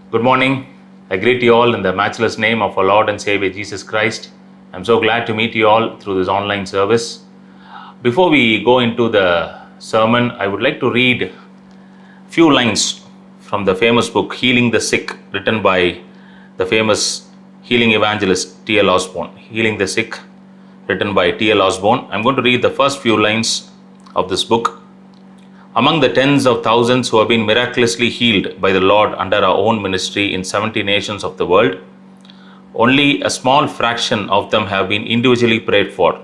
Good morning. I greet you all in the matchless name of our Lord and Savior Jesus Christ. I'm so glad to meet you all through this online service. Before we go into the sermon, I would like to read a few lines from the famous book Healing the Sick, written by the famous healing evangelist T.L. Osborne. Healing the Sick, written by T.L. Osborne. I'm going to read the first few lines of this book. Among the tens of thousands who have been miraculously healed by the Lord under our own ministry in 70 nations of the world, only a small fraction of them have been individually prayed for.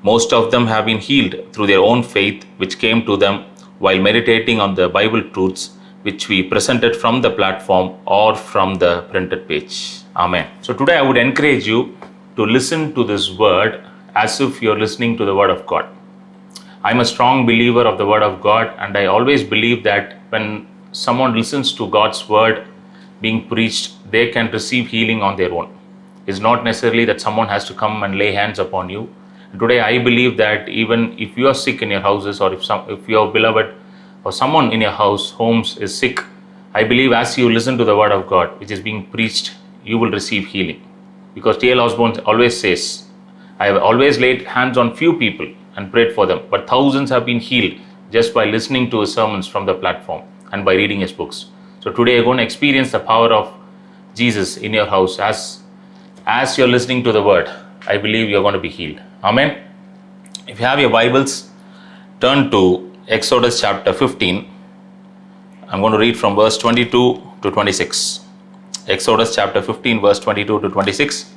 Most of them have been healed through their own faith, which came to them while meditating on the Bible truths which we presented from the platform or from the printed page. Amen. So today I would encourage you to listen to this word as if you're listening to the word of God. I'm a strong believer of the word of God, and I always believe that when someone listens to God's word being preached, they can receive healing on their own. It's not necessarily that someone has to come and lay hands upon you. Today I believe that even if you are sick in your houses, or if your beloved or someone in your homes is sick, I believe as you listen to the word of God which is being preached, you will receive healing. Because T.L. Osborne always says, I have always laid hands on few people and prayed for them, but thousands have been healed just by listening to his sermons from the platform and by reading his books. So today you're going to experience the power of Jesus in your house. As you're listening to the word, I believe you're going to be healed. Amen. If you have your Bibles, turn to Exodus chapter 15. I'm going to read from verse 22 to 26. Exodus chapter 15, verse 22 to 26.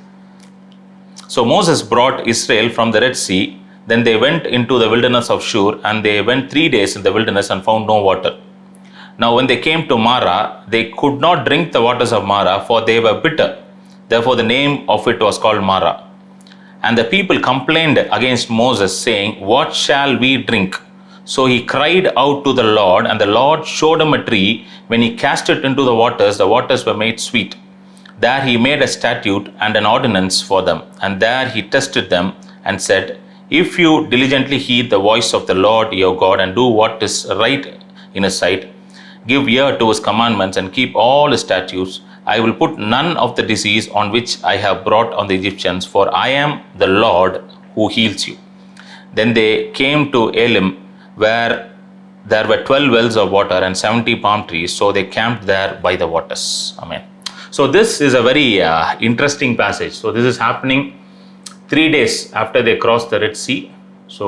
So Moses brought Israel from the Red Sea. Then they went into the wilderness of Shur, and they went 3 days in the wilderness and found no water. Now when they came to Marah, they could not drink the waters of Marah, for they were bitter. Therefore the name of it was called Marah. And the people complained against Moses, saying, What shall we drink? So he cried out to the Lord, and the Lord showed him a tree. When he cast it into the waters were made sweet. There he made a statute and an ordinance for them, and there he tested them and said, If you diligently heed the voice of the Lord your God and do what is right in his sight, give ear to his commandments and keep all his statutes, I will put none of the disease on which I have brought on the Egyptians, for I am the Lord who heals you. Then they came to Elim, where there were 12 wells of water and 70 palm trees, so they camped there by the waters. Amen. So this is a very interesting passage. So this is happening 3 days after they crossed the Red Sea. So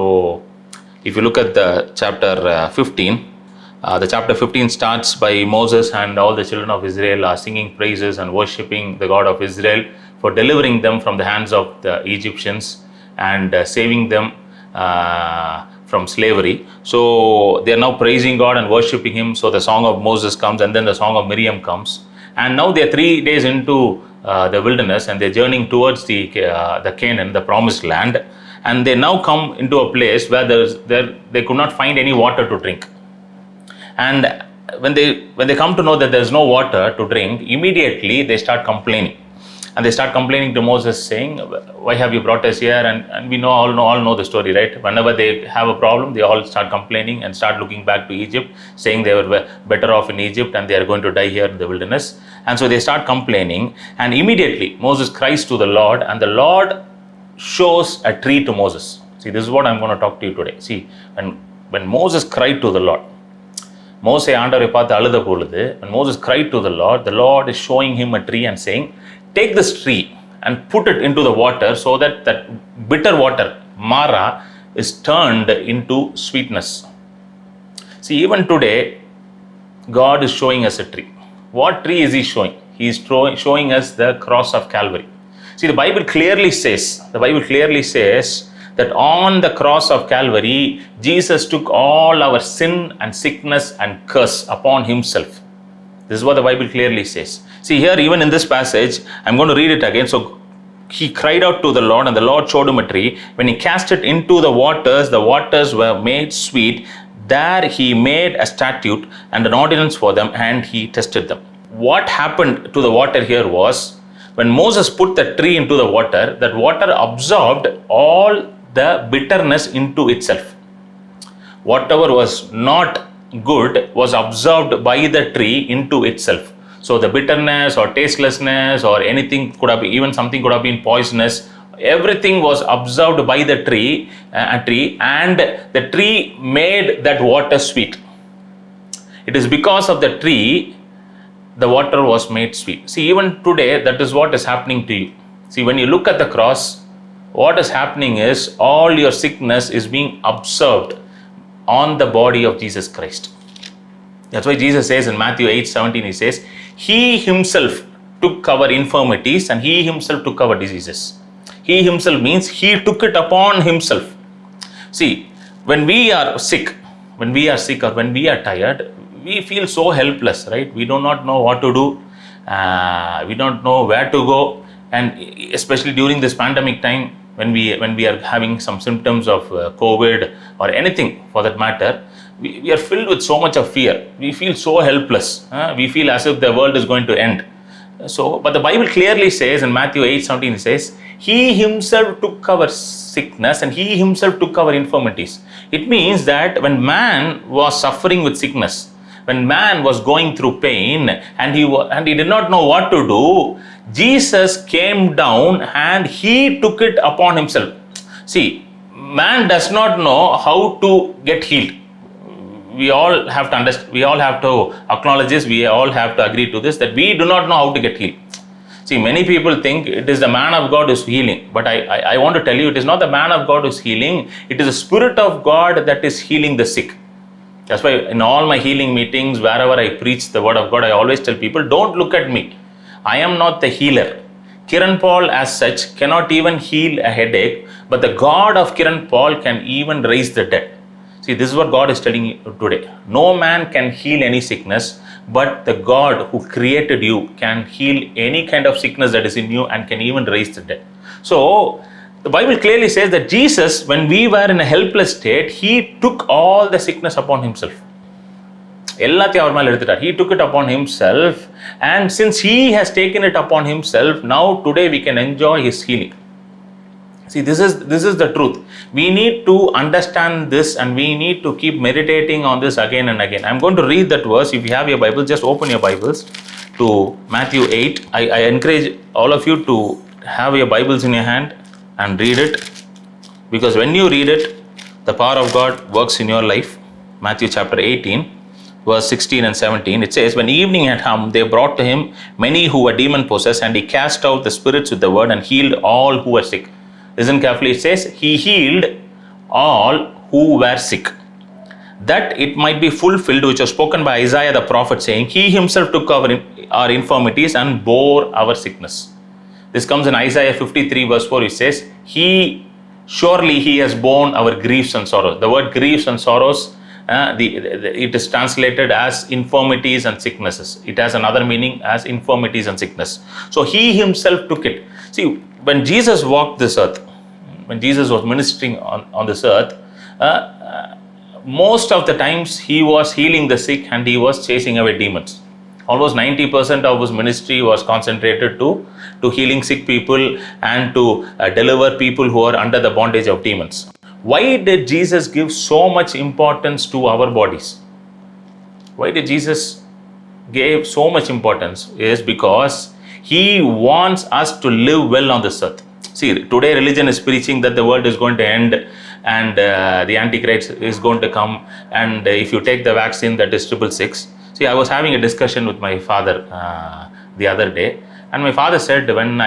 if you look at the chapter 15, the chapter 15 starts by Moses and all the children of Israel singing praises and worshipping the God of Israel for delivering them from the hands of the Egyptians and saving them from slavery. So they are now praising God and worshipping him. So the song of Moses comes, and then the song of Miriam comes. And now they are 3 days into the wilderness, and they're journeying towards the Canaan, the promised land. And they now come into a place where they could not find any water to drink. And when they come to know that there's no water to drink, immediately they start complaining. And they start complaining to Moses, saying, Why have you brought us here? And we all know the story, right? Whenever they have a problem, they all start complaining and start looking back to Egypt, saying they were better off in Egypt and they are going to die here in the wilderness. And so they start complaining, and immediately Moses cries to the Lord, and the Lord shows a tree to Moses. See, this is what I'm going to talk to you today. See, when Moses cried to the Lord, Moses ஆண்டவரை பார்த்து அழுத பொழுது, when Moses cried to the Lord is showing him a tree and saying, Take this tree and put it into the water, so that bitter water, Marah, is turned into sweetness. See, even today, God is showing us a tree. What tree is he showing? He is showing us the cross of Calvary. See, the Bible clearly says that on the cross of Calvary, Jesus took all our sin and sickness and curse upon himself. This is what the Bible clearly says. See, here even in this passage, I'm going to read it again. So he cried out to the Lord, and the Lord showed him a tree. When he cast it into the waters were made sweet. There he made a statute and an ordinance for them, and he tested them. What happened to the water here was, when Moses put the tree into the water, that water absorbed all the bitterness into itself. Whatever was not good was absorbed by the tree into itself. So the bitterness or tastelessness or anything could have been, even something could have been poisonous. Everything was observed by the tree, and the tree made that water sweet. It is because of the tree the water was made sweet. See, even today, that is what is happening to you. See, when you look at the cross, what is happening is all your sickness is being observed on the body of Jesus Christ. That's why Jesus says in Matthew 8:17, he says, He himself took our infirmities and he himself took our diseases. He himself means he took it upon himself. See, when we are sick or when we are tired, we feel so helpless, right? We do not know what to do. We don't know where to go. And especially during this pandemic time, when we are having some symptoms of COVID or anything for that matter, we are filled with so much of fear. We feel so helpless. We feel as if the world is going to end. So, but the Bible clearly says in Matthew 8:17, it says, He himself took our sickness and he himself took our infirmities. It means that when man was suffering with sickness, when man was going through pain and he did not know what to do, Jesus came down and he took it upon himself. See, man does not know how to get healed. We all have to understand, we all have to acknowledge this, we all have to agree to this, that we do not know how to get healed. See, many people think it is the man of God who is healing, but I want to tell you, it is not the man of God who is healing, it is the Spirit of God that is healing the sick. That's why in all my healing meetings, wherever I preach the word of God, I always tell people, don't look at me. I am not the healer. Kiran Paul as such cannot even heal a headache, but the God of Kiran Paul can even raise the dead. See, this is what God is telling you today. No man can heal any sickness, but the God who created you can heal any kind of sickness that is in you and can even raise the dead. So, the Bible clearly says that Jesus, when we were in a helpless state, he took all the sickness upon himself. He took it upon himself, and since he has taken it upon himself, now today we can enjoy his healing. See, this is the truth. We need to understand this and we need to keep meditating on this again and again. I'm going to read that verse. If you have your Bible, just open your Bibles to Matthew 8. I encourage all of you to have your Bibles in your hand and read it, because when you read it, the power of God works in your life. Matthew chapter 18, verse 16 and 17, it says, When evening had come, they brought to him many who were demon-possessed, and he cast out the spirits with the word and healed all who were sick. Listen carefully, it says, He healed all who were sick, that it might be fulfilled which was spoken by Isaiah the prophet, saying, He himself took our infirmities and bore our sickness. This comes in Isaiah 53 verse 4, it says, Surely he has borne our griefs and sorrows. The word griefs and sorrows, it is translated as infirmities and sicknesses. It has another meaning as infirmities and sickness. So he himself took it. See, when Jesus walked this earth, when Jesus was ministering on this earth, most of the times he was healing the sick and he was chasing away demons. Almost 90% of his ministry was concentrated to healing sick people and to deliver people who are under the bondage of demons. Why did Jesus give so much importance to our bodies? Why did Jesus give so much importance? Is because he wants us to live well on this earth. See, today religion is preaching that the world is going to end and the Antichrist is going to come, and if you take the vaccine, that is 666. See, I was having a discussion with my father the other day, and my father said when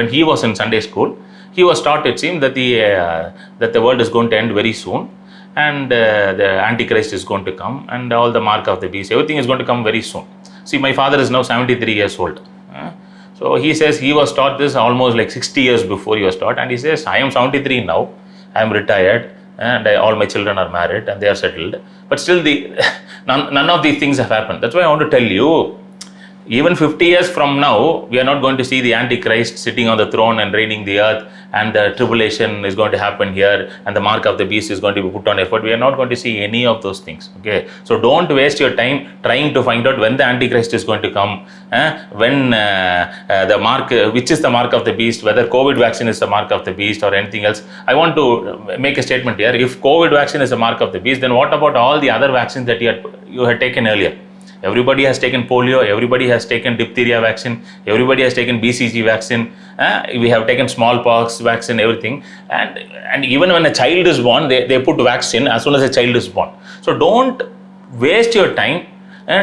he was in Sunday school, he was taught, it seemed, that the world is going to end very soon, and the Antichrist is going to come, and all the mark of the beast, everything is going to come very soon. See, my father is now 73 years old. So he says he was taught this almost like 60 years before he was taught, and he says, I am 73 now, I am retired, and all my children are married and they are settled, but still none of these things have happened. That's why I want to tell you, even 50 years from now, we are not going to see the Antichrist sitting on the throne and reigning the earth, and the tribulation is going to happen here, and the mark of the beast is going to be put on your foot. We are not going to see any of those things. Okay, so don't waste your time trying to find out when the Antichrist is going to come, when the mark, which is the mark of the beast, whether COVID vaccine is the mark of the beast or anything else. I want to make a statement here. If COVID vaccine is the mark of the beast, then what about all the other vaccines that you had taken earlier? Everybody has taken polio, everybody has taken diphtheria vaccine, everybody has taken BCG vaccine, we have taken smallpox vaccine, everything. And even when a child is born, they put vaccine as soon as a child is born. So don't waste your time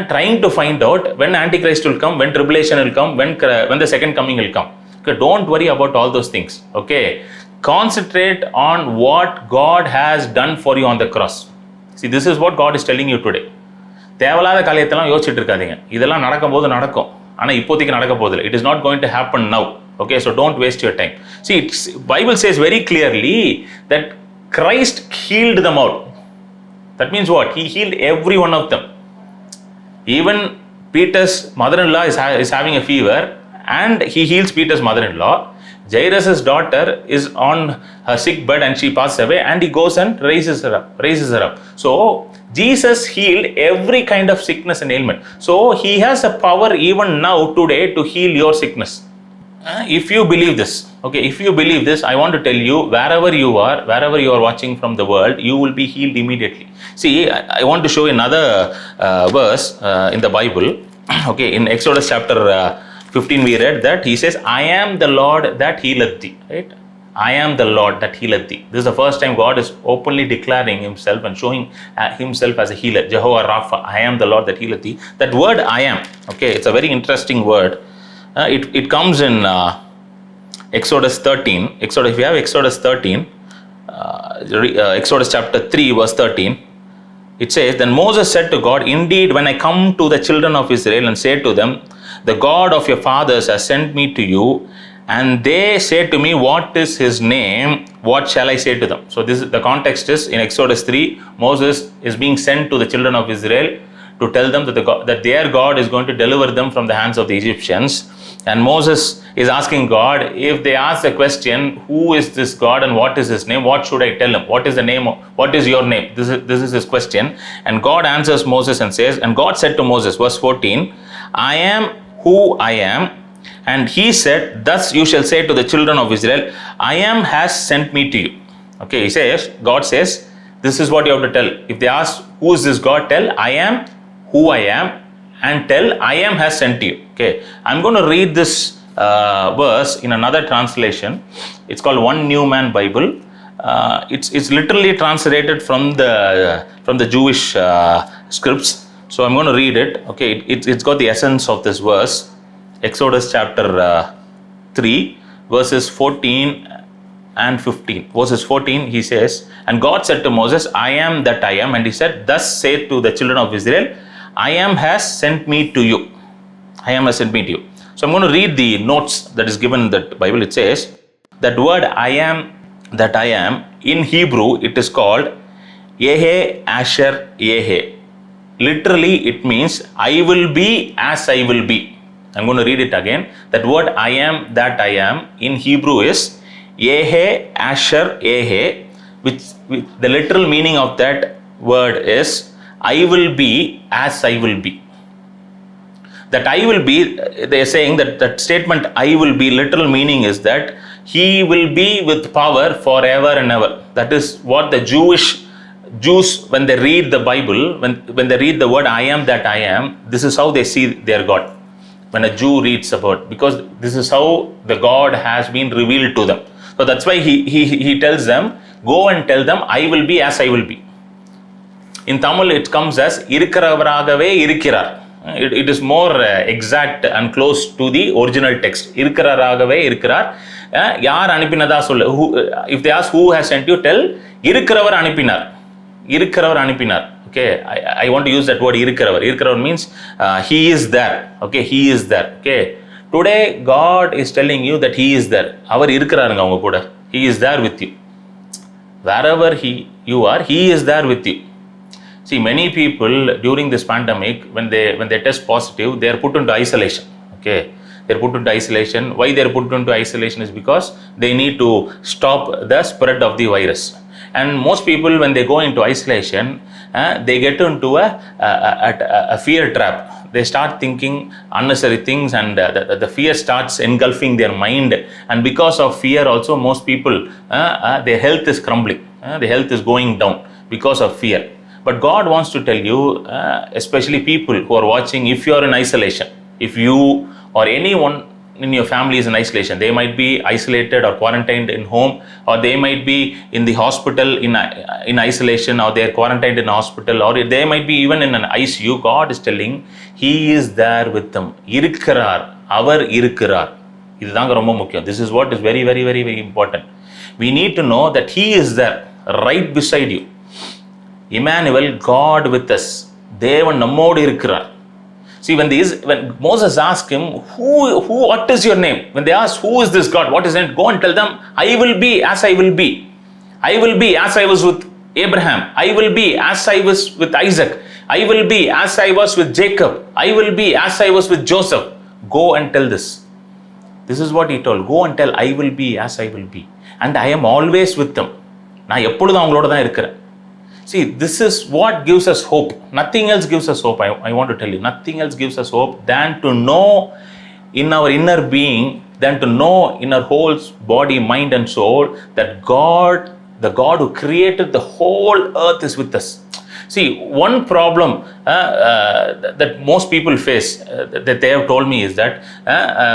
trying to find out when Antichrist will come, when tribulation will come, when the second coming will come. Okay, don't worry about all those things. Okay, concentrate on what God has done for you on the cross. See, this is what God is telling you today. தேவையில்லாத காரியத்தெல்லாம் யோசிச்சுட்டு இருக்காதீங்க. இதெல்லாம் நடக்கும்போது நடக்கும், ஆனால் இப்போதைக்கு நடக்க போதில்லை. It is not going to happen now. Okay, so don't waste your time. See, Bible says very clearly that Christ healed them out. That means what? He healed every one of them. Even Peter's mother-in-law is having a fever, and he heals Peter's mother-in-law. Jairus' daughter is on her sick bed and she passes away, and he goes and raises her up. So Jesus healed every kind of sickness and ailment. So he has a power even now today to heal your sickness. If you believe this, okay, if you believe this, I want to tell you, wherever you are watching from the world, you will be healed immediately. See, I want to show you another verse in the Bible. Okay, in Exodus chapter 15 we read that he says, I am the Lord that healeth thee, right? I am the Lord that healeth thee. This is the first time God is openly declaring himself and showing himself as a healer. Jehovah Rapha, I am the Lord that healeth thee. That word I am, okay, it's a very interesting word. It comes in Exodus 13. If you have Exodus 13, Exodus chapter 3 verse 13, it says, Then Moses said to God, Indeed, when I come to the children of Israel and say to them, The God of your fathers has sent me to you, and they say to me, What is his name? What shall I say to them? So this is the context is in Exodus 3, Moses is being sent to the children of Israel to tell them that their God is going to deliver them from the hands of the Egyptians. And Moses is asking God, if they ask the question, who is this God and what is his name, what should I tell him? What is the name? What is your name? This is his question. And God answers Moses and says, and God said to Moses, verse 14, I am who I am. And he said, thus you shall say to the children of Israel, I am has sent me to you. Okay, God says, this is what you have to tell. If they ask, who is this God? Tell, I am who I am, and tell, I am has sent you. Okay, I'm going to read this verse in another translation. It's called One New Man Bible. It's literally translated from the Jewish scripts. So I'm going to read it. Okay, it's got the essence of this verse. Exodus chapter 3, verses 14 and 15. Verses 14, he says, And God said to Moses, I am that I am. And he said, Thus say to the children of Israel, I am has sent me to you. I am has sent me to you. So I'm going to read the notes that is given in that Bible. It says, that word I am that I am, in Hebrew, it is called Yehe Asher Yehe. Literally, it means, I will be as I will be. I'm going to read it again. That word I am that I am in Hebrew is Yehe Asher Yehe, which the literal meaning of that word is, I will be as I will be. That I will be, they are saying that statement I will be, literal meaning is that he will be with power forever and ever. That is what the Jews, when they read the Bible, when they read the word I am that I am, this is how they see their God. When a Jew reads about, because this is how the God has been revealed to them. So that's why he tells them, go and tell them, I will be as I will be. In Tamil, it comes as Irukkaravaraagave irukkirar. It is more exact and close to the original text. Irukkararagave irukkirar. Yaar anupinada sollu. If they ask who has sent you, tell Irukkaravar anupinar. Irukkaravar anupinar. Okay, I want to use that word Irukkaravar. Irukkaravar means he is there. Okay, he is there. Okay, today God is telling you that he is there. Avar irukkaranga avanga kuda. He is there with you. Wherever you are, he is there with you. See, many people during this pandemic, when they test positive, they are put into isolation. Okay, they are put into isolation. Why they are put into isolation is because they need to stop the spread of the virus. And most people, when they go into isolation, they get into a fear trap. They start thinking unnecessary things, and the fear starts engulfing their mind. And because of fear also, most people, their health is crumbling. The health is going down because of fear. But God wants to tell you, especially people who are watching, if you are in isolation, if you or anyone in your family is in isolation, they might be isolated or quarantined in home, or they might be in the hospital in isolation, or they are quarantined in hospital, or they might be even in an ICU. God is telling, He is there with them. இருக்கிறார், அவர் இருக்கிறார். இதுதாங்க ரொம்ப முக்கியம். This is what is very, very, very, very important. We need to know that He is there, right beside you. Emmanuel, God with us. தேவன் நம்மோடு இருக்கிறார். See, when Moses asked him, what is your name? When they asked, who is this God? What is it? Go and tell them, I will be as I will be. I will be as I was with Abraham. I will be as I was with Isaac. I will be as I was with Jacob. I will be as I was with Joseph. Go and tell this. This is what he told. Go and tell, I will be as I will be. And I am always with them. நான் எப்பொழுதும் அவங்களோட தான் இருக்கிறேன். See, this is what gives us hope. Nothing else gives us hope. I want to tell you, nothing else gives us hope than to know in our inner being, than to know in our whole body, mind and soul, that God, the God who created the whole earth, is with us. See, one problem that most people face, that they have told me, is that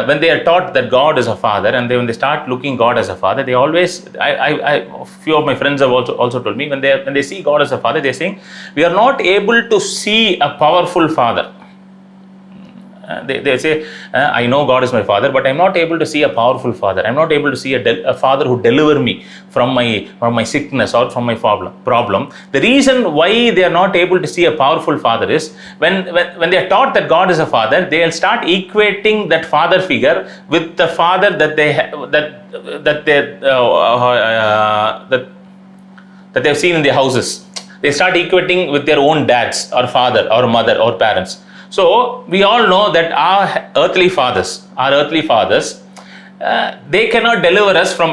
when they are taught that God is a father, and when they start looking God as a father, they always, a few of my friends have also told me, when they see God as a father, they are saying, we are not able to see a powerful father. They say, I know God is my father, but I'm not able to see a powerful father. I'm not able to see a father who deliver me from my sickness or from my problem. The reason why they are not able to see a powerful father is when they are taught that God is a father, they'll start equating that father figure with the father that they've seen in their houses. They start equating with their own dads or father or mother or parents. So we all know that our earthly fathers, they cannot deliver us from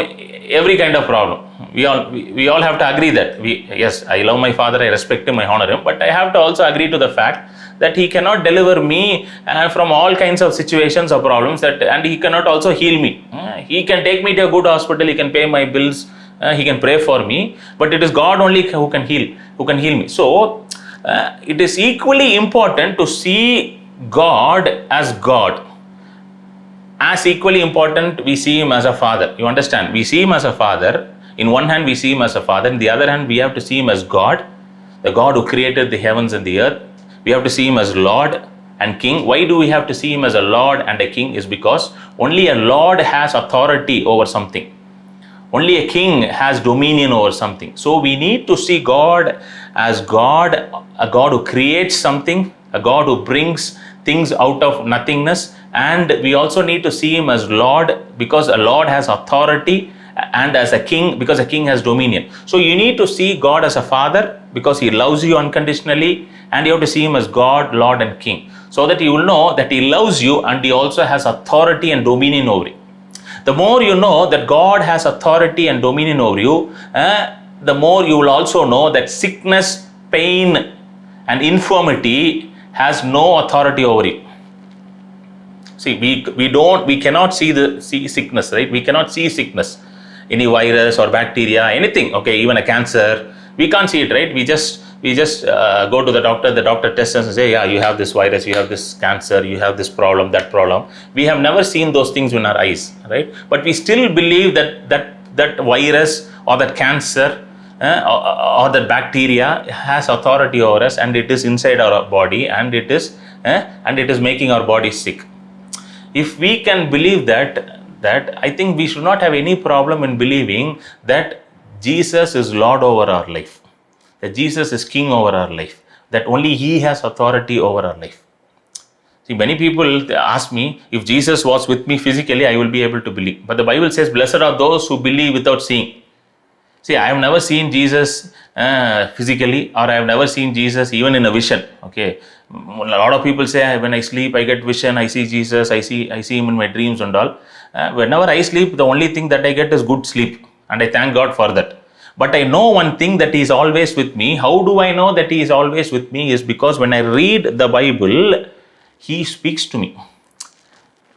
every kind of problem. We all have to agree that yes, I love my father, I respect him, I honor him, but I have to also agree to the fact that he cannot deliver me from all kinds of situations or problems, and he cannot also heal me. He can take me to a good hospital, he can pay my bills, he can pray for me, but it is God only who can heal me. So it is equally important to see God as God. As equally important, we see Him as a father. You understand? We see Him as a father. In one hand, we see Him as a father. In the other hand, we have to see Him as God, the God who created the heavens and the earth. We have to see Him as Lord and King. Why do we have to see Him as a Lord and a King? Is because only a Lord has authority over something. Only a king has dominion over something. So we need to see God as God, a God who creates something, a God who brings things out of nothingness, and we also need to see Him as Lord, because a Lord has authority, and as a king, because a king has dominion. So you need to see God as a father, because He loves you unconditionally, and you have to see Him as God, Lord and King, so that you will know that He loves you and He also has authority and dominion over you. The more you know that God has authority and dominion over you, the more you will also know that sickness, pain and infirmity has no authority over you. See, we cannot see sickness, right? We cannot see sickness, any virus or bacteria, anything, okay, even a cancer. We can't see it, right? We just go to the doctor tests us and say, yeah, you have this virus, you have this cancer, you have this problem, that problem. We have never seen those things in our eyes, right? But we still believe that virus or that cancer or that bacteria has authority over us, and it is inside our body, and it is making our body sick. If we can believe that, I think we should not have any problem in believing that Jesus is Lord over our life, that Jesus is King over our life, that only He has authority over our life. See, many people ask me, if Jesus was with me physically, I will be able to believe. But the Bible says, blessed are those who believe without seeing. See, I have never seen Jesus physically, or I have never seen Jesus even in a vision. Okay, a lot of people say, when I sleep, I get vision, I see Jesus, I see Him in my dreams and all. Whenever I sleep, the only thing that I get is good sleep, and I thank God for that. But I know one thing, that He is always with me. How do I know that He is always with me? Is because when I read the Bible, He speaks to me.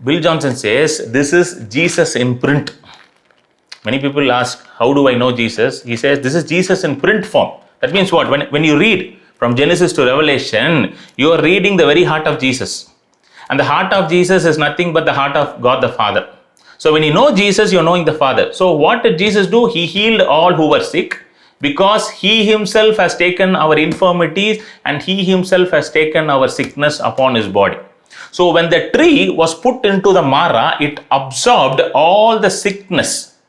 Bill Johnson says, this is Jesus in print. Many people ask, how do I know Jesus? He says, this is Jesus in print form. That means what? When you read From Genesis to Revelation, you are reading the very heart of Jesus. And the heart of Jesus is nothing but the heart of God the Father. So when you know Jesus, you're knowing the Father. So what did Jesus do? He healed all who were sick because he himself has taken our infirmities and he himself has taken our sickness upon his body. So when the tree was put into the Mara, it absorbed all the sickness,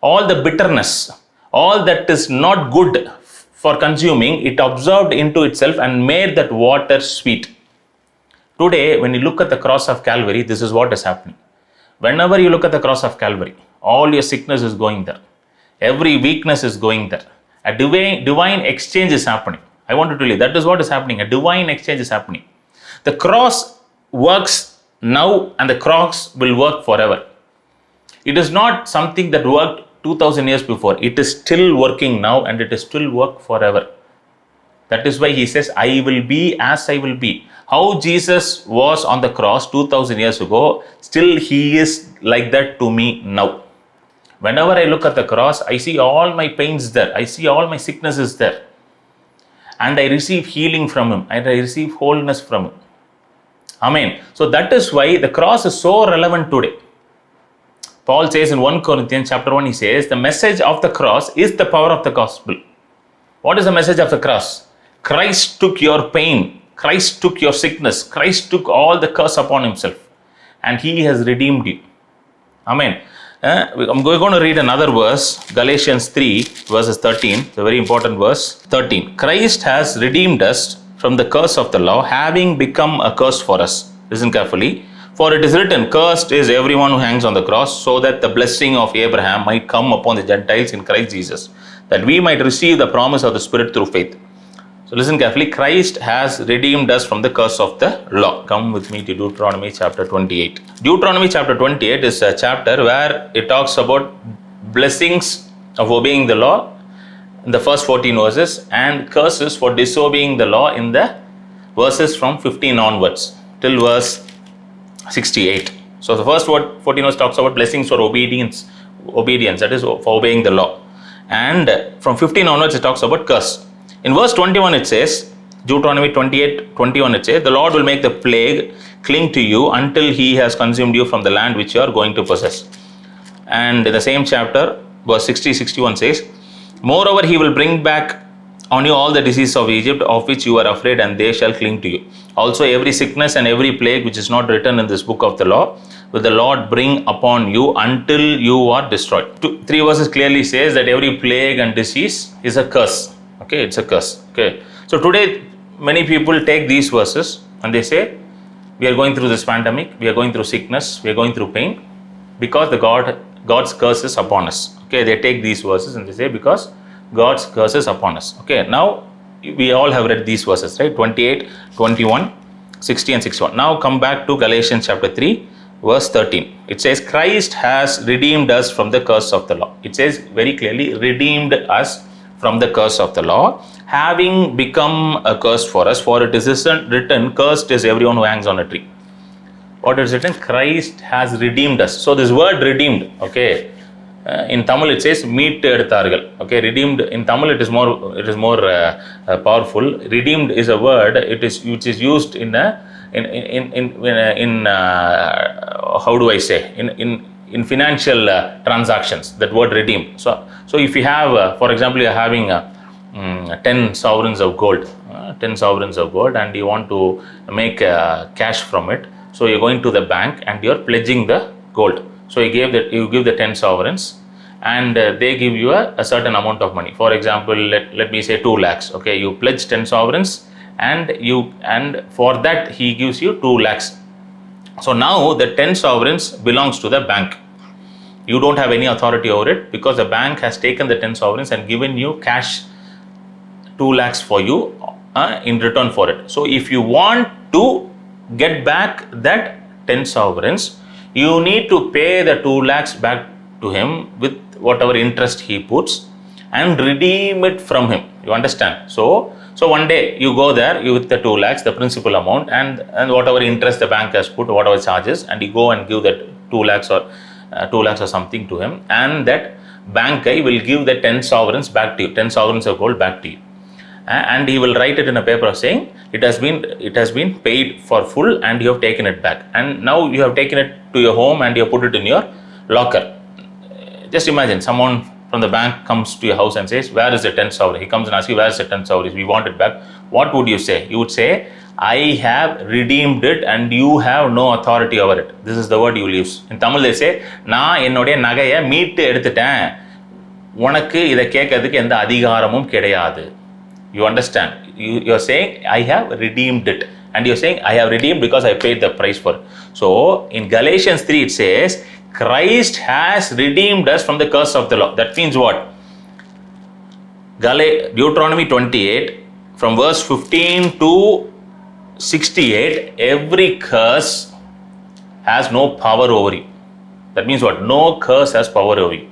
all the bitterness, all that is not good for consuming, it absorbed into itself and made that water sweet. Today, when you look at the cross of Calvary, this is what is happening. Whenever you look at the cross of Calvary, all your sickness is going there. Every weakness is going there. A divine exchange is happening. I want to tell you, that is what is happening. A divine exchange is happening. The cross works now and the cross will work forever. It is not something that worked 2000 years before. It is still working now and it is still work forever. That is why he says, I will be as I will be. How Jesus was on the cross 2000 years ago, still he is like that to me now. Whenever I look at the cross, I see all my pains there. I see all my sicknesses there. And I receive healing from him. And I receive wholeness from him. Amen. So that is why the cross is so relevant today. Paul says in 1 Corinthians chapter 1, he says, the message of the cross is the power of the gospel. What is the message of the cross? Christ took your pain. Christ took your sickness. Christ took all the curse upon himself. And he has redeemed you. Amen. I'm going to read another verse, Galatians 3, verses 13. It's a very important verse. 13. Christ has redeemed us from the curse of the law, having become a curse for us. Listen carefully. For it is written, cursed is everyone who hangs on the cross, so that the blessing of Abraham might come upon the Gentiles in Christ Jesus, that we might receive the promise of the Spirit through faith. So listen carefully. Christ has redeemed us from the curse of the law. Come with me to Deuteronomy chapter 28. Deuteronomy chapter 28 is a chapter where it talks about blessings of obeying the law in the first 14 verses and curses for disobeying the law in the verses from 15 onwards till verse 68. So the first 14 verse talks about blessings for obedience, that is for obeying the law. And from 15 onwards it talks about curse. In verse 21 it says, Deuteronomy 28:21 it says, the Lord will make the plague cling to you until he has consumed you from the land which you are going to possess. And in the same chapter, verse 60-61 says, moreover he will bring back on you all the diseases of Egypt, of which you are afraid, and they shall cling to you. Also every sickness and every plague which is not written in this book of the law will the Lord bring upon you until you are destroyed. 3 verses clearly says that every plague and disease is a curse. Okay, it's a curse. Okay. So today many people take these verses and they say, we are going through this pandemic, we are going through sickness, we are going through pain because God's curse is upon us. Okay, they take these verses and they say, because God's curse is upon us. Okay, now we all have read these verses, right? 28, 21, 60 and 61. Now come back to Galatians chapter 3, verse 13. It says, Christ has redeemed us from the curse of the law. It says very clearly, redeemed us from the curse of the law, having become a curse for us. For it is written, cursed is everyone who hangs on a tree. What is written? Christ has redeemed us. So this word redeemed, okay, in Tamil it says meet eduthargal. Okay, redeemed in Tamil it is more powerful. Redeemed is a word which is used in how do I say, in financial transactions, that word redeem. So if you have, for example, you are having 10 sovereigns of gold, and you want to make cash from it. So you're going to the bank and you're pledging the gold. So you give the 10 sovereigns and they give you a certain amount of money. For example, let me say 2 lakhs. Okay, you pledge 10 sovereigns and for that he gives you 2 lakhs. So now the 10 sovereigns belongs to the bank. You don't have any authority over it because the bank has taken the 10 sovereigns and given you cash 2 lakhs for you in return for it. So if you want to get back that 10 sovereigns, you need to pay the 2 lakhs back to him with whatever interest he puts and redeem it from him. You understand? So one day you go there, you with the 2 lakhs, the principal amount and whatever interest the bank has put, whatever charges, and you go and give that 2 lakhs or something to him, and that bank guy will give the 10 sovereigns back to you, 10 sovereigns of gold back to you. and he will write it in a paper saying it has been paid for full and you have taken it back, and now you have taken it to your home and you have put it in your locker. Just imagine someone from the bank comes to your house and says, where is the 10 sovereign? He comes and asks you, where is the 10 sovereign? We want it back. What would you say? You would say, I have redeemed it and you have no authority over it. This is the word you will use. In Tamil they say, நான் என்னுடைய நகையை மீட்டு எடுத்துட்டேன், உனக்கு இதை கேட்கறதுக்கு எந்த அதிகாரமும் கிடையாது. You understand? You are saying, I have redeemed it. And you are saying, I have redeemed because I paid the price for it. So, in Galatians 3 it says, Christ has redeemed us from the curse of the law. That means what? Deuteronomy 28, from verse 15 to 68, every curse has no power over you. That means what? No curse has power over you.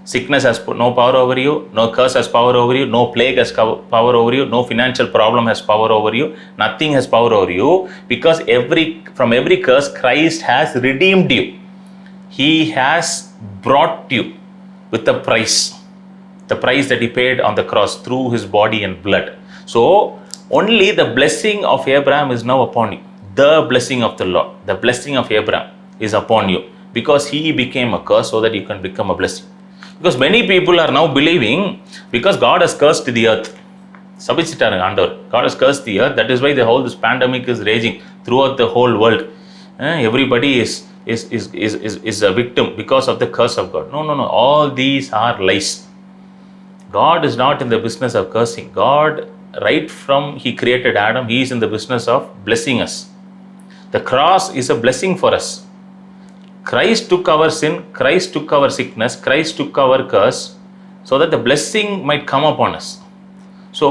Sickness has no power over you, no curse has power over you, no plague has power over you, no financial problem has power over you, nothing has power over you, because from every curse Christ has redeemed you. He has brought you with a price, the price that he paid on the cross through his body and blood. So only the blessing of Abraham is now upon you. The blessing of the Lord, the blessing of Abraham is upon you, because he became a curse so that you can become a blessing. Because many people are now believing, because God has cursed the earth. God has cursed the earth. That is why this pandemic is raging throughout the whole world. Everybody is a victim because of the curse of God. No. All these are lies. God is not in the business of cursing. God, right from he created Adam, he is in the business of blessing us. The cross is a blessing for us. Christ took our sin, Christ took our sickness, Christ took our curse, so that the blessing might come upon us. So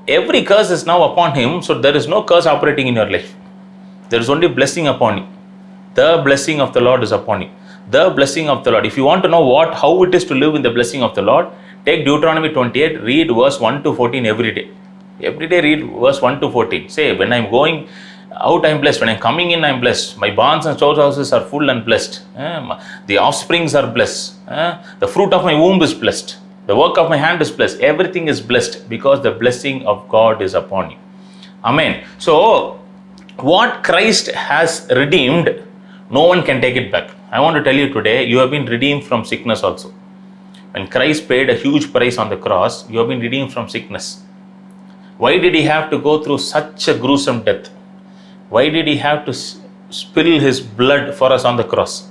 every curse is now upon him, so there is no curse operating in your life. There is only blessing upon you. The blessing of the Lord is upon you. The blessing of the Lord. If you want to know how it is to live in the blessing of the Lord, take Deuteronomy 28, read verse 1 to 14 every day. Every day read verse 1 to 14. Say, when I am going out, I am blessed. When I am coming in, I am blessed. My barns and storehouses are full and blessed. The offsprings are blessed. The fruit of my womb is blessed. The work of my hand is blessed. Everything is blessed because the blessing of God is upon you. Amen. So, what Christ has redeemed, no one can take it back. I want to tell you today, you have been redeemed from sickness also. When Christ paid a huge price on the cross, you have been redeemed from sickness. Why did he have to go through such a gruesome death? Why did he have to spill his blood for us on the cross?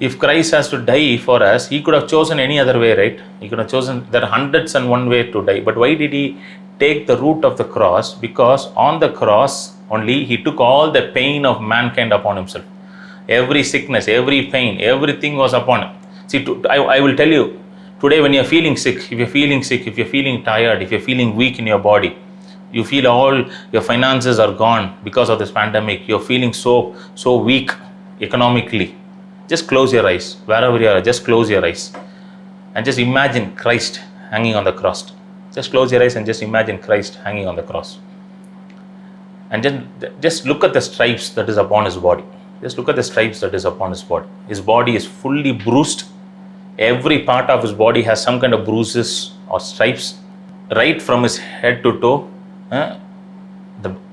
If Christ has to die for us, he could have chosen any other way, right? He could have chosen, there are hundreds and one way to die. But why did he take the route of the cross? Because on the cross only, he took all the pain of mankind upon himself. Every sickness, every pain, everything was upon him. See, I will tell you, today when you're feeling sick, if you're feeling tired, if you're feeling weak in your body, you feel all your finances are gone because of this pandemic, you're feeling so weak economically, just close your eyes. Wherever you are, just close your eyes and just imagine Christ hanging on the cross. Just close your eyes and just imagine Christ hanging on the cross. And just look at the stripes that is upon his body. Just look at the stripes that is upon his body. His body is fully bruised. Every part of his body has some kind of bruises or stripes, right from his head to toe.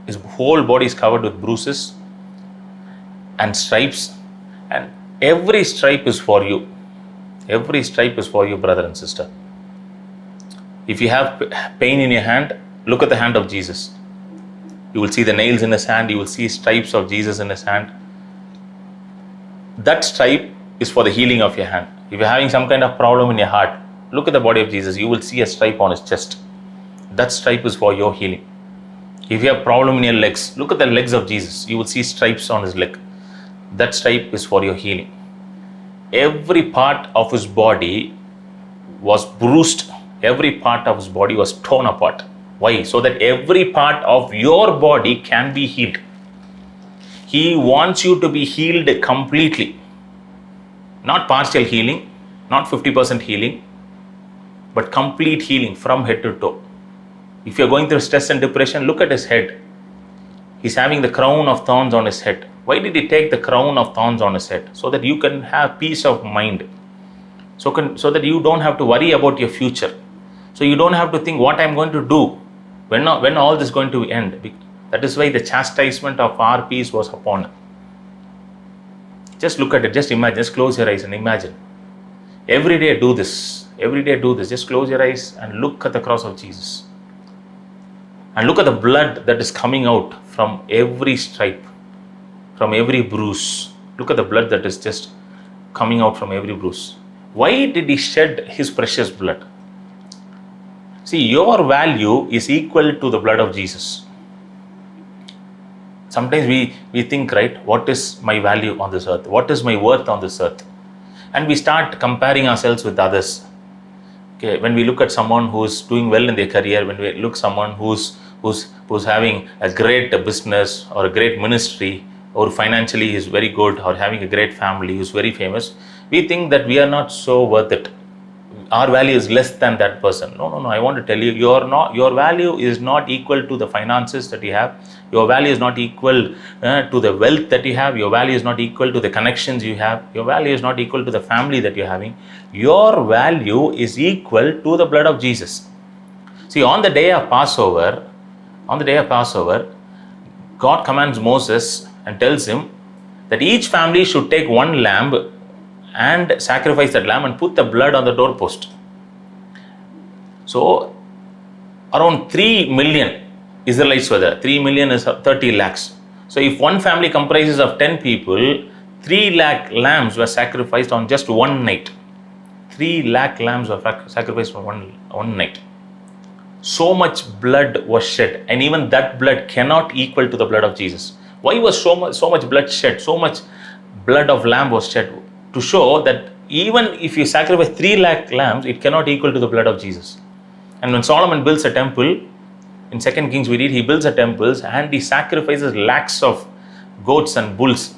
His whole body is covered with bruises and stripes, and every stripe is for you. Every stripe is for you, brother and sister. If you have pain in your hand, look at the hand of Jesus. You will see the nails in his hand. You will see stripes of Jesus in his hand. That stripe is for the healing of your hand. If you're having some kind of problem in your heart, look at the body of Jesus. You will see a stripe on his chest. That stripe is for your healing. If you have problem in your legs, look at the legs of Jesus. You will see stripes on his leg. That stripe is for your healing. Every part of his body was bruised. Every part of his body was torn apart. Why? So that every part of your body can be healed. He wants you to be healed completely. Not partial healing, not 50% healing, but complete healing from head to toe. If you're going through stress and depression, look at his head. He's having the crown of thorns on his head. Why did he take the crown of thorns on his head? So that you can have peace of mind. So that you don't have to worry about your future. So you don't have to think what I'm going to do, when all this is going to end. That is why the chastisement of our peace was upon. Just look at it, just imagine, just close your eyes and imagine. Every day do this, just close your eyes and look at the cross of Jesus. And look at the blood that is coming out from every stripe, from every bruise. Look at the blood that is just coming out from every bruise. Why did he shed his precious blood? See, your value is equal to the blood of Jesus. Sometimes we think, right, what is my value on this earth? What is my worth on this earth? And we start comparing ourselves with others. Okay, when we look at someone who's doing well in their career, when we look at someone who's having a great business or a great ministry, or financially is very good, or having a great family, who's very famous, we think that we are not so worth it. Our value is less than that person. No. I want to tell you, your value is not equal to the finances that you have. Your value is not equal to the wealth that you have. Your value is not equal to the connections you have. Your value is not equal to the family that you're having. Your value is equal to the blood of Jesus. See, on the day of Passover, God commands Moses and tells him that each family should take one lamb and sacrifice that lamb and put the blood on the doorpost. So around 3 million Israelites were there. 3 million is 30 lakhs. So if one family comprises of 10 people, 3 lakh lambs were sacrificed on just one night. 3 lakh lambs were sacrificed on one night. So much blood was shed, and even that blood cannot equal to the blood of Jesus. Why was so much blood shed? So much blood of lamb was shed, to show that even if you sacrifice 3 lakh lambs, it cannot equal to the blood of Jesus. And when Solomon builds a temple, in 2 Kings we read, he builds a temple and he sacrifices lakhs of goats and bulls.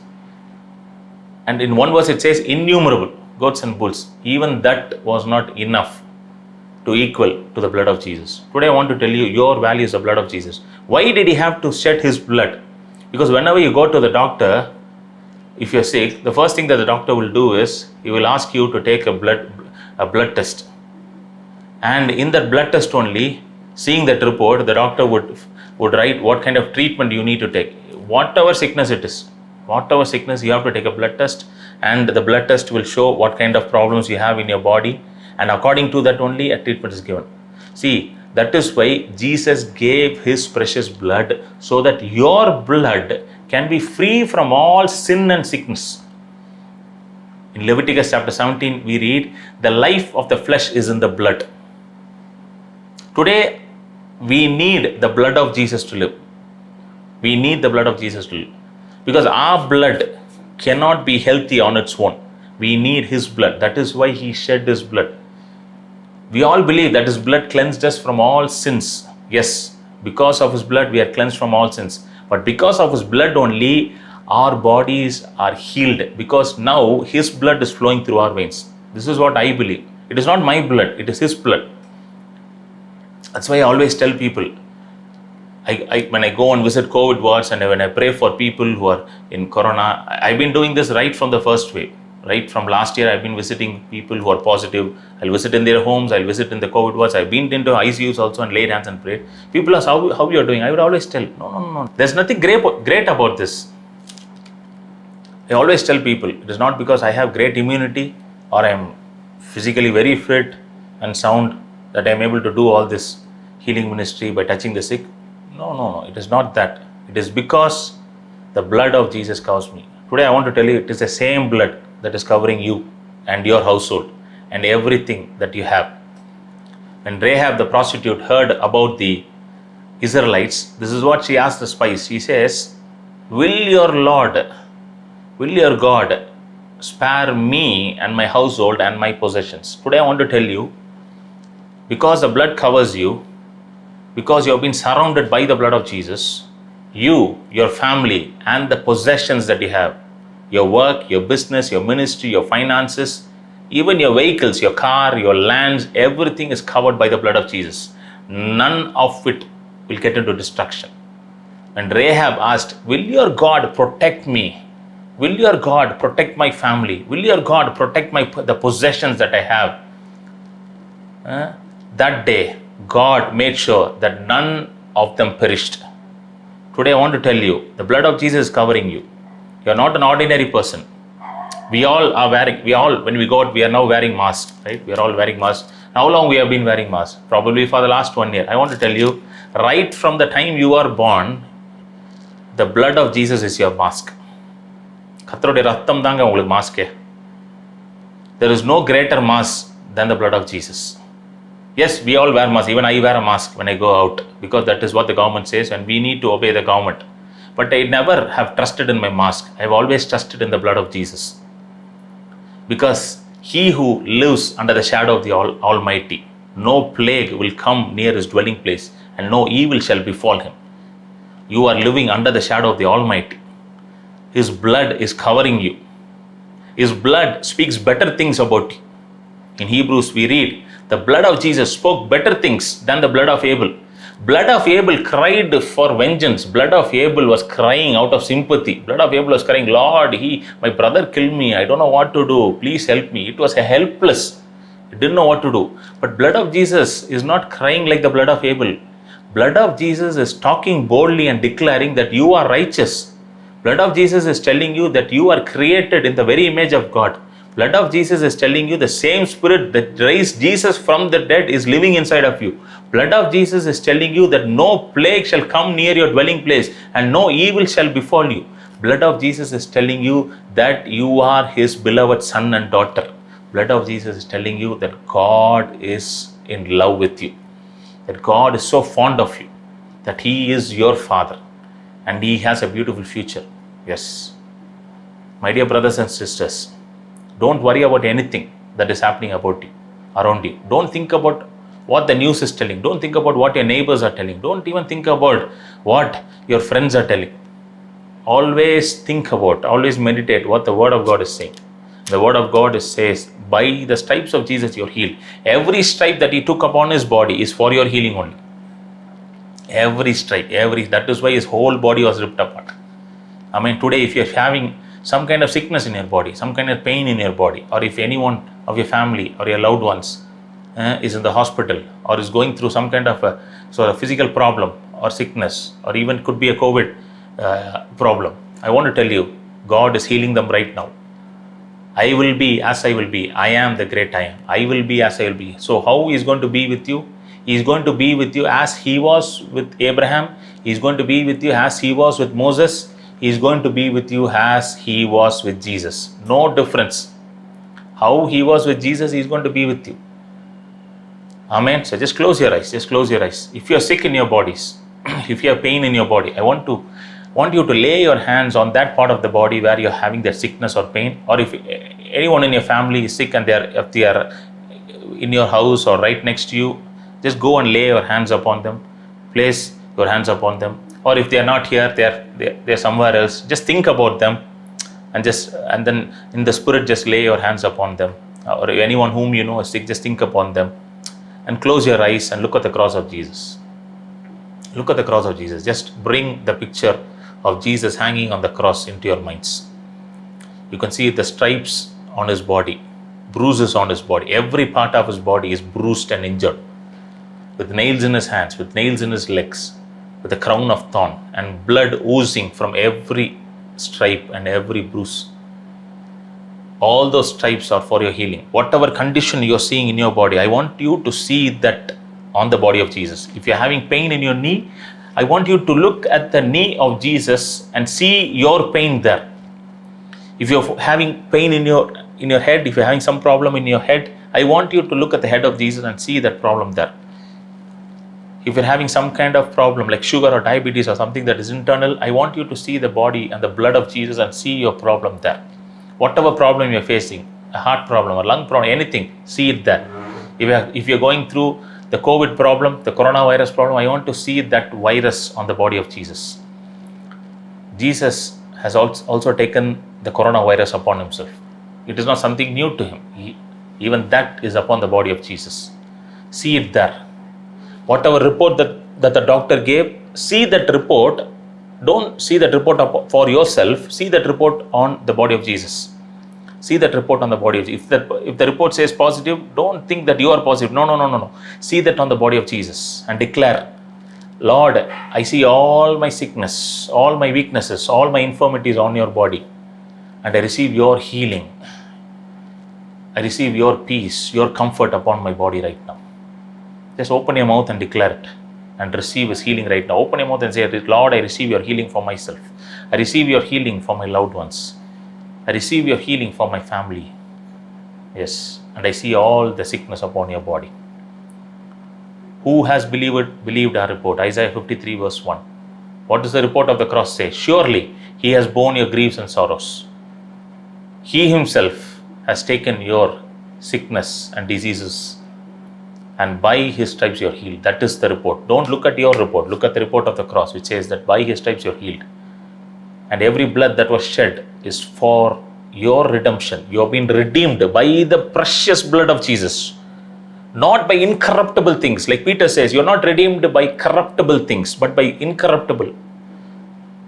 And in one verse it says innumerable goats and bulls. Even that was not enough to equal to the blood of Jesus. Today I want to tell you, your value is the blood of Jesus. Why did he have to shed his blood? Because whenever you go to the doctor, if you're sick, the first thing that the doctor will do is he will ask you to take a blood test. And in that blood test only, seeing that report, the doctor would write what kind of treatment you need to take. Whatever sickness it is, you have to take a blood test, and the blood test will show what kind of problems you have in your body, and according to that only a treatment is given. See, that is why Jesus gave his precious blood, so that your blood can be free from all sin and sickness. In Leviticus chapter 17, we read, the life of the flesh is in the blood. Today, we need the blood of Jesus to live. We need the blood of Jesus to live. Because our blood cannot be healthy on its own. We need his blood. That is why he shed his blood. We all believe that his blood cleansed us from all sins. Yes, because of his blood, we are cleansed from all sins. But because of his blood only, our bodies are healed. Because now his blood is flowing through our veins. This is what I believe. It is not my blood, it is his blood. That's why I always tell people, when I go and visit COVID wards and when I pray for people who are in Corona, I've been doing this right from the first wave. Right from last year, I've been visiting people who are positive. I'll visit in their homes, I'll visit in the COVID wards. I've been into ICUs also and laid hands and prayed. People ask how you are doing. I would always tell, no. There's nothing great about this. I always tell people, it is not because I have great immunity or I'm physically very fit and sound that I'm able to do all this healing ministry by touching the sick. No. It is not that. It is because the blood of Jesus covers me. Today I want to tell you, it is the same blood that is covering you and your household and everything that you have. When Rahab the prostitute heard about the Israelites, this is what she asked the spies. She says, will your God spare me and my household and my possessions? Today I want to tell you, because the blood covers you, because you have been surrounded by the blood of Jesus, you, your family, and the possessions that you have, your work, your business, your ministry, your finances, even your vehicles, your car, your lands, everything is covered by the blood of Jesus. None of it will get into destruction. When Rahab asked, will your God protect me? Will your God protect my family? Will your God protect the possessions that I have? that day, God made sure that none of them perished. Today I want to tell you, the blood of Jesus is covering you. You are not an ordinary person. We all are wearing, when we go out, we are now wearing masks, right? We are all wearing masks. How long we have been wearing masks? Probably for the last 1 year. I want to tell you, right from the time you are born, the blood of Jesus is your mask. கர்த்தருடைய ரத்தம் தாங்க உங்களுக்கு மாஸ்கே. There is no greater mask than the blood of Jesus. Yes, we all wear masks. Even I wear a mask when I go out because that is what the government says and we need to obey the government. But I never have trusted in my mask. I have always trusted in the blood of Jesus. Because he who lives under the shadow of the Almighty, no plague will come near his dwelling place and no evil shall befall him. You are living under the shadow of the Almighty. His blood is covering you. His blood speaks better things about you. In Hebrews we read, the blood of Jesus spoke better things than the blood of Abel. Blood of Abel cried for vengeance. Blood of Abel was crying out of sympathy. Blood of Abel was crying, Lord, my brother killed me. I don't know what to do. Please help me. It was a helpless. It didn't know what to do. But blood of Jesus is not crying like the blood of Abel. Blood of Jesus is talking boldly and declaring that you are righteous. Blood of Jesus is telling you that you are created in the very image of God. Blood of Jesus is telling you the same spirit that raised Jesus from the dead is living inside of you. Blood of Jesus is telling you that no plague shall come near your dwelling place and no evil shall befall you. Blood of Jesus is telling you that you are his beloved son and daughter. Blood of Jesus is telling you that God is in love with you. That God is so fond of you. That he is your father. And he has a beautiful future. Yes. My dear brothers and sisters, don't worry about anything that is happening about you, around you. Don't think about what the news is telling. Don't think about what your neighbors are telling. Don't even think about what your friends are telling. Always think about, always meditate what the word of God is saying. The word of God says, by the stripes of Jesus you're healed. Every stripe that he took upon his body is for your healing only. Every stripe, that is why his whole body was ripped apart. I mean, today if you're having some kind of sickness in your body, some kind of pain in your body, or if anyone of your family or your loved ones is in the hospital or is going through some kind of a physical problem or sickness, or even could be a COVID problem, I want to tell you, God is healing them right now. I will be as I will be. I am the great I am. I will be as I will be. So how he is going to be with you? He is going to be with you as he was with Abraham. He is going to be with you as he was with Moses. He is going to be with you as he was with Jesus. No difference. How he was with Jesus, he is going to be with you. Amen. So just close your eyes. Just close your eyes. If you are sick in your bodies, if you have pain in your body, I want you to lay your hands on that part of the body where you are having that sickness or pain. Or if anyone in your family is sick and if they are in your house or right next to you, just go and lay your hands upon them. Place your hands upon them. Or if they are not here, they are somewhere else. Just think about them, and then in the spirit, just lay your hands upon them. Or anyone whom you know is sick, just think upon them, and close your eyes and look at the cross of Jesus. Look at the cross of Jesus. Just bring the picture of Jesus hanging on the cross into your minds. You can see the stripes on his body, bruises on his body. Every part of his body is bruised and injured, with nails in his hands, with nails in his legs, with a crown of thorn, and blood oozing from every stripe and every bruise. All those stripes are for your healing. Whatever condition you're seeing in your body, I want you to see that on the body of Jesus. If you're having pain in your knee, I want you to look at the knee of Jesus and see your pain there. If you're having pain in your head, if you're having some problem in your head, I want you to look at the head of Jesus and see that problem there. If you're having some kind of problem like sugar or diabetes or something that is internal, I want you to see the body and the blood of Jesus and see your problem there. Whatever problem you're facing, a heart problem, a lung problem, anything, see it there. If you're going through the COVID problem, the coronavirus problem, I want to see that virus on the body of Jesus. Jesus has also taken the coronavirus upon himself. It is not something new to him. Even that is upon the body of Jesus. See it there. Whatever report that the doctor gave, see that report. Don't see that report for yourself. See that report on the body of Jesus. See that report on the body of Jesus. If the report says positive, don't think that you are positive. No. See that on the body of Jesus and declare, Lord, I see all my sickness, all my weaknesses, all my infirmities on your body, and I receive your healing. I receive your peace, your comfort upon my body right now. Just open your mouth and declare it and receive His healing right now. Open your mouth and say, Lord, I receive your healing for myself. I receive your healing for my loved ones. I receive your healing for my family. Yes, and I see all the sickness upon your body. Who has believed our report? Isaiah 53 verse 1. What does the report of the cross say? Surely He has borne your griefs and sorrows. He Himself has taken your sickness and diseases, and by His stripes you're healed. That is the report. Don't look at your report. Look at the report of the cross, which says that by His stripes you're healed. And every blood that was shed is for your redemption. You have been redeemed by the precious blood of Jesus, not by incorruptible things. Like Peter says, you're not redeemed by corruptible things, but by incorruptible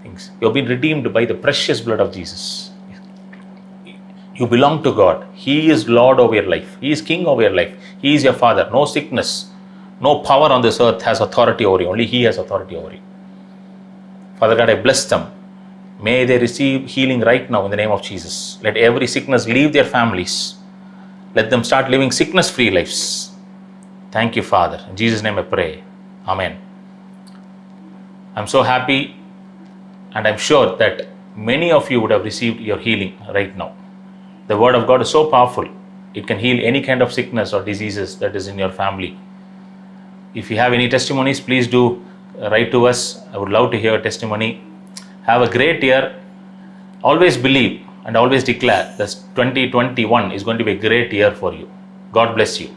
things. You have been redeemed by the precious blood of Jesus. You belong to God. He is Lord over your life. He is King over your life. He is your Father. No sickness, no power on this earth has authority over you. Only He has authority over you. Father God, I bless them. May they receive healing right now in the name of Jesus. Let every sickness leave their families. Let them start living sickness-free lives. Thank you, Father. In Jesus' name I pray. Amen. I'm so happy, and I'm sure that many of you would have received your healing right now. The Word of God is so powerful. It can heal any kind of sickness or diseases that is in your family. If you have any testimonies, please do write to us. I would love to hear a testimony. Have a great year. Always believe and always declare that 2021 is going to be a great year for you. God bless you.